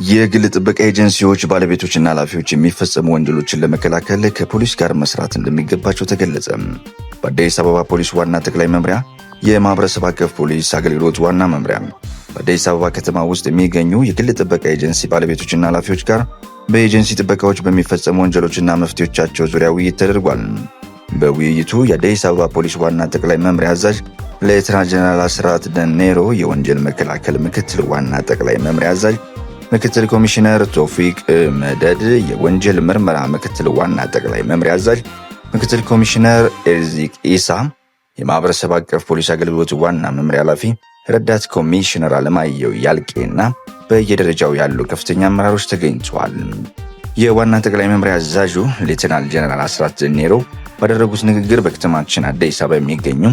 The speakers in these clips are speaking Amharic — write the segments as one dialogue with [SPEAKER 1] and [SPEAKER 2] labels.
[SPEAKER 1] የግል ጥበቃ ኤጀንሲዎች ባለቤቶችና ኃላፊዎች የሚፈጸሙ ወንጀሎችን ለመከላከል ከፖሊስ ጋር መስራት እንደሚገባቸው ተገለጸ። በአዲስ አበባ ፖሊስ ዋና ጠቅላይ መምሪያ የማህበረሰብ አቀፍ ፖሊስ አገልግሎት ዋና መምሪያ በአዲስ አበባ ከተማ ውስጥ የሚገኙ የግል ጥበቃ ኤጀንሲ ባለቤቶችና ኃላፊዎች ጋር በኤጀንሲ ጥበቃዎች በሚፈጸሙ ወንጀሎችና መፍትሄዎቻቸው ዙሪያ ውይይት ተደርጓል። በውይይቱ የአዲስ አበባ ፖሊስ ዋና ጠቅላይ መምሪያ አዛዥ ሌተና ጀነራል አስራት ደኔሮ፣ የወንጀል መከላከል ምክትል ዋና ጠቅላይ መምሪያ አዛዥ ምክትል ኮሚሽነር ቶፊቅ መደድ፣ የወንጀል ምርመራ ምክትል ዋና ጠቅላይ መምሪያ አዛዥ ምክትል ኮሚሽነር ኤርዚቅ ኢሳ፣ የማህበረሰብ አቀፍ ፖሊስ አገልግሎት ዋና መምሪያ ኃላፊ ረዳት ኮሚሽነር አለማየሁ ያልቄና በየደረጃው ያሉ ከፍተኛ አመራሮች ተገኝተዋል። የዋና ጠቅላይ መምሪያ አዛዡ ሌተናል ጀነራል አስራት ደኔሮ ባደረጉት ንግግር በከተማችን አዲስ አበባ የሚገኙ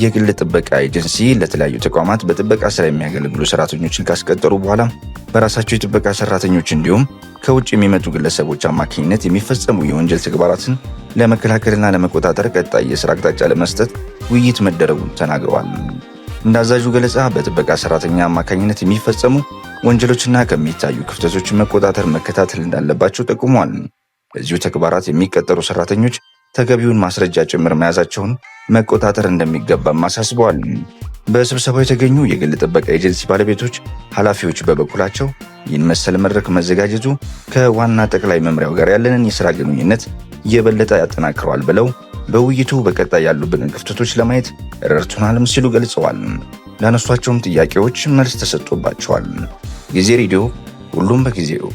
[SPEAKER 1] የግል ጥበቃ ኤጀንሲ ለተለያዩ ተቋማት በጥበቃ ስራ የሚያገለግሉ ሰራተኞችን ካስቀጠሩ በኋላ በራሳቸው የጥበቃ ሰራተኞች እንዲሁም ከውጭ የሚመጡ ግለሰቦች አማካኝነት የሚፈጸሙ የወንጀል ተግባራትን ለመከላከልና ለመቆጣጠር ቀጣይ የስራ አቅጣጫ ለመስጠት ውይይት መደረጉን ተናግረዋል። እንደ አዛዡ ገለጻ በጥበቃ ሰራተኛ አማካኝነት የሚፈጸሙ ወንጀሎችና ከሚታዩ ክፍተቶች መቆጣጠር መከታተል እንዳለባቸው ጠቁመዋል። በዚሁ ተግባራት የሚቀጠሩ ሰራተኞች ተገቢውን ማስረጃ ጭምር መያዛቸውን መቆጣጠር እንደሚገባም አሳስበዋል። በስብሰባው የተገኙ የግል ጥበቃ ኤጀንሲ ባለቤቶች፣ ኃላፊዎች በበኩላቸው ይህን መሰል መድረክ መዘጋጀቱ ከዋና ጠቅላይ መምሪያው ጋር ያለንን የሥራ ግንኙነት የበለጠ ያጠናክረዋል ብለው በውይይቱ በቀጣይ ያሉብንን ክፍተቶች ለማየት ረድቶናልም ሲሉ ገልጸዋል። ላነሷቸውም ጥያቄዎች መልስ ተሰጥቶባቸዋል። ጊዜ ሬዲዮ፣ ሁሉም በጊዜው።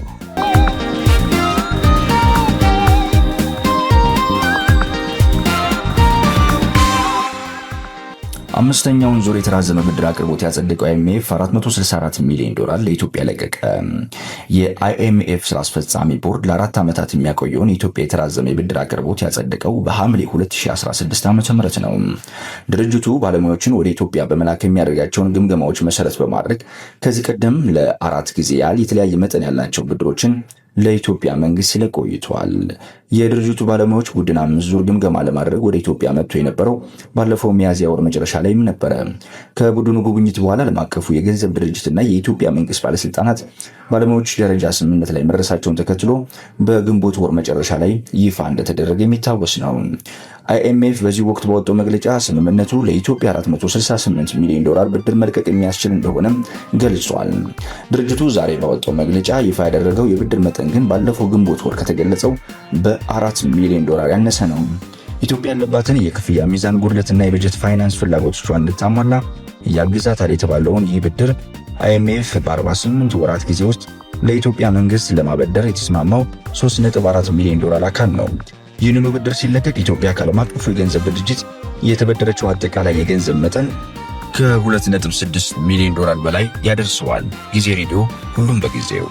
[SPEAKER 2] አምስተኛውን ዙር የተራዘመ ብድር አቅርቦት ያጸደቀው አይኤምኤፍ 464 ሚሊዮን ዶላር ለኢትዮጵያ ለቀቀ። የአይኤምኤፍ ስራ አስፈጻሚ ቦርድ ለ4 ዓመታት የሚያቆየውን የኢትዮጵያ የተራዘመ የብድር አቅርቦት ያጸደቀው በሐምሌ 2016 ዓ.ም ነው። ድርጅቱ ባለሙያዎችን ወደ ኢትዮጵያ በመላክ የሚያደርጋቸውን ግምገማዎች መሰረት በማድረግ ከዚህ ቀደም ለ4 ጊዜ ያህል የተለያየ መጠን ያላቸው ብድሮችን ለኢትዮጵያ መንግስት ስለቆይቷል። የድርጅቱ ባለሙያዎች ቡድን 5 ዙር ግምገማ ለማድረግ ወደ ኢትዮጵያ መጥቶ የነበረው ባለፈው ሚያዝያ ወር መጨረሻ ላይም ነበረ። ከቡድኑ ጉብኝት በኋላ ዓለም አቀፉ የገንዘብ ድርጅትና የኢትዮጵያ መንግስት ባለስልጣናት ባለሙያዎች ደረጃ ስምምነት ላይ መድረሳቸውን ተከትሎ በግንቦት ወር መጨረሻ ላይ ይፋ እንደተደረገ የሚታወስ ነው። አይኤምኤፍ በዚህ ወቅት ባወጣው መግለጫ ስምምነቱ ለኢትዮጵያ 468 ሚሊዮን ዶላር ብድር መልቀቅ የሚያስችል እንደሆነ ገልጿል። ድርጅቱ ዛሬ ባወጣው መግለጫ ይፋ ያደረገው የብድር መጠን ግን ባለፈው ግንቦት ወር ከተገለጸው በ4 ሚሊዮን ዶላር ያነሰ ነው። ኢትዮጵያ ያለባትን የክፍያ ሚዛን ጉድለትና የበጀት ፋይናንስ ፍላጎቶቿን እንድታሟላ ያግዛታል የተባለውን ይህ ብድር አይኤምኤፍ በ48 ወራት ጊዜ ውስጥ ለኢትዮጵያ መንግስት ለማበደር የተስማማው 3.4 ሚሊዮን ዶላር አካል ነው። ይህንኑ ብድር ሲለቀቅ ኢትዮጵያ ከዓለም አቀፉ የገንዘብ ድርጅት የተበደረችው አጠቃላይ የገንዘብ መጠን ከ2.6 ሚሊዮን ዶላር በላይ ያደርሰዋል። ጊዜ ሬዲዮ፣ ሁሉም በጊዜው።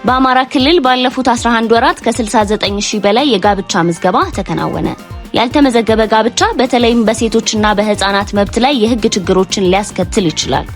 [SPEAKER 3] በአማራ ክልል ባለፉት 11 ወራት ከ69 ሺህ በላይ የጋብቻ ምዝገባ ተከናወነ። ያልተመዘገበ ጋብቻ በተለይም በሴቶችና በህፃናት መብት ላይ የህግ ችግሮችን ሊያስከትል ይችላል።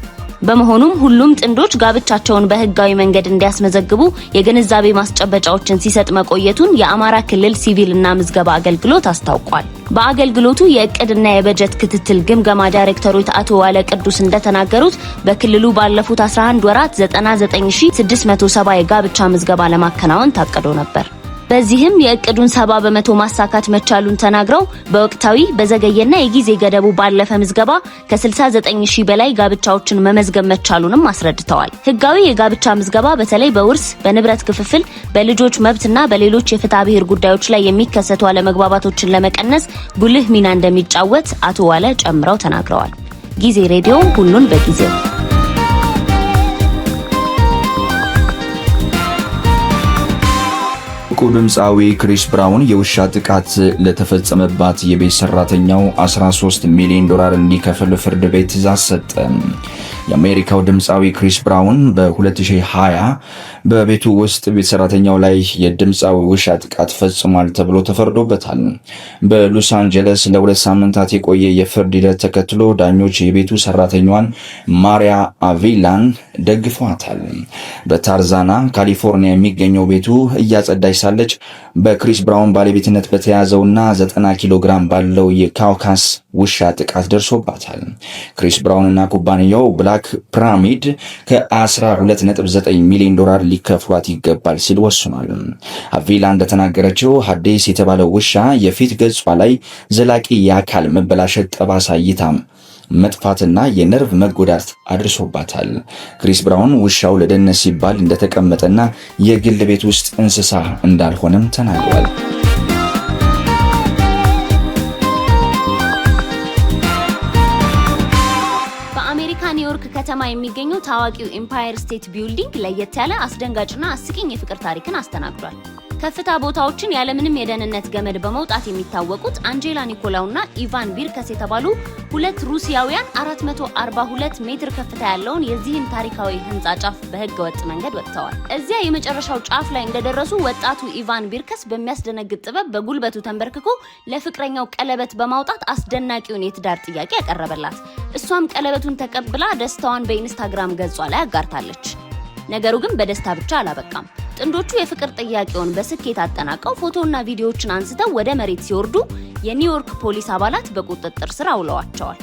[SPEAKER 3] በመሆኑም ሁሉም ጥንዶች ጋብቻቸውን በህጋዊ መንገድ እንዲያስመዘግቡ የግንዛቤ ማስጨበጫዎችን ሲሰጥ መቆየቱን የአማራ ክልል ሲቪልና ምዝገባ አገልግሎት አስታውቋል። በአገልግሎቱ የእቅድና የበጀት ክትትል ግምገማ ዳይሬክተሩት አቶ ዋለ ቅዱስ እንደተናገሩት በክልሉ ባለፉት 11 ወራት 99670 የጋብቻ ምዝገባ ለማከናወን ታቅዶ ነበር። በዚህም የእቅዱን 70% ማሳካት መቻሉን ተናግረው በወቅታዊ በዘገየና የጊዜ ገደቡ ባለፈ ምዝገባ ከ69 ሺህ በላይ ጋብቻዎችን መመዝገብ መቻሉንም አስረድተዋል። ህጋዊ የጋብቻ ምዝገባ በተለይ በውርስ፣ በንብረት ክፍፍል፣ በልጆች መብትና በሌሎች የፍትሐ ብሔር ጉዳዮች ላይ የሚከሰቱ አለመግባባቶችን ለመቀነስ ጉልህ ሚና እንደሚጫወት አቶ ዋለ ጨምረው ተናግረዋል። ጊዜ ሬዲዮ፣ ሁሉን በጊዜው።
[SPEAKER 2] ድምፃዊ ክሪስ ብራውን የውሻ ጥቃት ለተፈጸመባት የቤት ሰራተኛው 13 ሚሊዮን ዶላር እንዲከፍል ፍርድ ቤት ትዕዛዝ ሰጠ። የአሜሪካው ድምፃዊ ክሪስ ብራውን በ2020 በቤቱ ውስጥ ቤት ሰራተኛው ላይ የድምፃዊ ውሻ ጥቃት ፈጽሟል ተብሎ ተፈርዶበታል። በሎስ አንጀለስ ለ2 ሳምንታት የቆየ የፍርድ ሂደት ተከትሎ ዳኞች የቤቱ ሰራተኛዋን ማሪያ አቪላን ደግፈዋታል። በታርዛና ካሊፎርኒያ የሚገኘው ቤቱ እያጸዳች ሳለች በክሪስ ብራውን ባለቤትነት በተያዘውና 90 ኪሎ ግራም ባለው የካውካስ ውሻ ጥቃት ደርሶባታል። ክሪስ ብራውንና ኩባንያው ብላክ ፒራሚድ ከ12.9 ሚሊዮን ዶላር ሊከፍሏት ይገባል ሲል ወስኗል። አቪላ እንደተናገረችው ሀዲስ የተባለው ውሻ የፊት ገጿ ላይ ዘላቂ የአካል መበላሸት፣ ጠባሳ፣ እይታ መጥፋትና የነርቭ መጎዳት አድርሶባታል። ክሪስ ብራውን ውሻው ለደህንነት ሲባል እንደተቀመጠና የግል ቤት ውስጥ እንስሳ እንዳልሆነም ተናግሯል።
[SPEAKER 3] በአሜሪካ ኒውዮርክ ከተማ የሚገኘው ታዋቂው ኤምፓየር ስቴት ቢልዲንግ ለየት ያለ አስደንጋጭና አስቂኝ የፍቅር ታሪክን አስተናግዷል። ከፍታ ቦታዎችን ያለምንም የደህንነት ገመድ በመውጣት የሚታወቁት አንጄላ ኒኮላውና ኢቫን ቢርከስ የተባሉ ሁለት ሩሲያውያን 442 ሜትር ከፍታ ያለውን የዚህን ታሪካዊ ህንጻ ጫፍ በህገ ወጥ መንገድ ወጥተዋል። እዚያ የመጨረሻው ጫፍ ላይ እንደደረሱ ወጣቱ ኢቫን ቢርከስ በሚያስደነግጥ ጥበብ በጉልበቱ ተንበርክኮ ለፍቅረኛው ቀለበት በማውጣት አስደናቂውን የትዳር ጥያቄ ያቀረበላት። እሷም ቀለበቱን ተቀብላ ደስታዋን በኢንስታግራም ገጿ ላይ አጋርታለች። ነገሩ ግን በደስታ ብቻ አላበቃም። ጥንዶቹ የፍቅር ጥያቄውን በስኬት አጠናቀው ፎቶና ቪዲዮዎችን አንስተው ወደ መሬት ሲወርዱ የኒውዮርክ ፖሊስ አባላት በቁጥጥር ስር አውለዋቸዋል።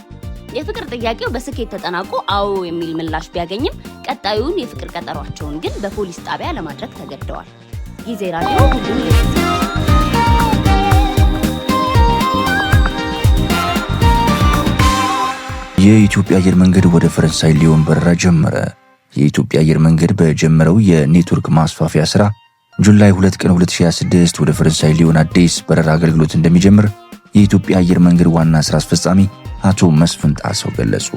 [SPEAKER 3] የፍቅር ጥያቄው በስኬት ተጠናቆ አዎ የሚል ምላሽ ቢያገኝም ቀጣዩን የፍቅር ቀጠሯቸውን ግን በፖሊስ ጣቢያ ለማድረግ ተገደዋል። ጊዜ ራዲዮ ሁሉም
[SPEAKER 1] የኢትዮጵያ አየር መንገድ ወደ ፈረንሳይ ሊዮን በረራ ጀመረ። የኢትዮጵያ አየር መንገድ በጀመረው የኔትወርክ ማስፋፊያ ስራ ጁላይ 2 ቀን 2026 ወደ ፈረንሳይ ሊዮን አዲስ በረራ አገልግሎት እንደሚጀምር የኢትዮጵያ አየር መንገድ ዋና ስራ አስፈጻሚ አቶ መስፍን ጣሰው ገለጹ።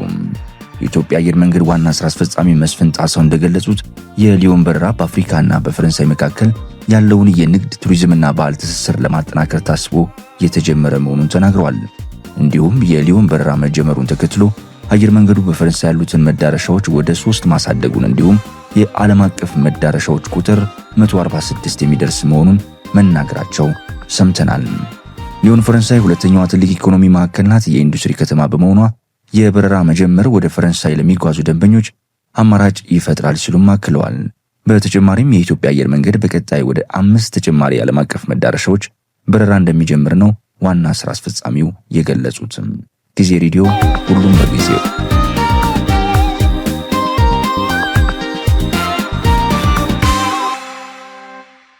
[SPEAKER 1] የኢትዮጵያ አየር መንገድ ዋና ስራ አስፈጻሚ መስፍን ጣሰው እንደገለጹት የሊዮን በረራ በአፍሪካና በፈረንሳይ መካከል ያለውን የንግድ ቱሪዝምና ባህል ትስስር ለማጠናከር ታስቦ የተጀመረ መሆኑን ተናግረዋል። እንዲሁም የሊዮን በረራ መጀመሩን ተከትሎ አየር መንገዱ በፈረንሳይ ያሉትን መዳረሻዎች ወደ 3 ማሳደጉን እንዲሁም የዓለም አቀፍ መዳረሻዎች ቁጥር 146 የሚደርስ መሆኑን መናገራቸው ሰምተናል። ሊዮን ፈረንሳይ ሁለተኛዋ ትልቅ ኢኮኖሚ ማዕከል ናት። የኢንዱስትሪ ከተማ በመሆኗ የበረራ መጀመር ወደ ፈረንሳይ ለሚጓዙ ደንበኞች አማራጭ ይፈጥራል ሲሉም አክለዋል። በተጨማሪም የኢትዮጵያ አየር መንገድ በቀጣይ ወደ 5 ተጨማሪ ዓለም አቀፍ መዳረሻዎች በረራ እንደሚጀምር ነው ዋና ስራ አስፈጻሚው የገለጹት። ጊዜ ሬዲዮ ሁሉም በጊዜው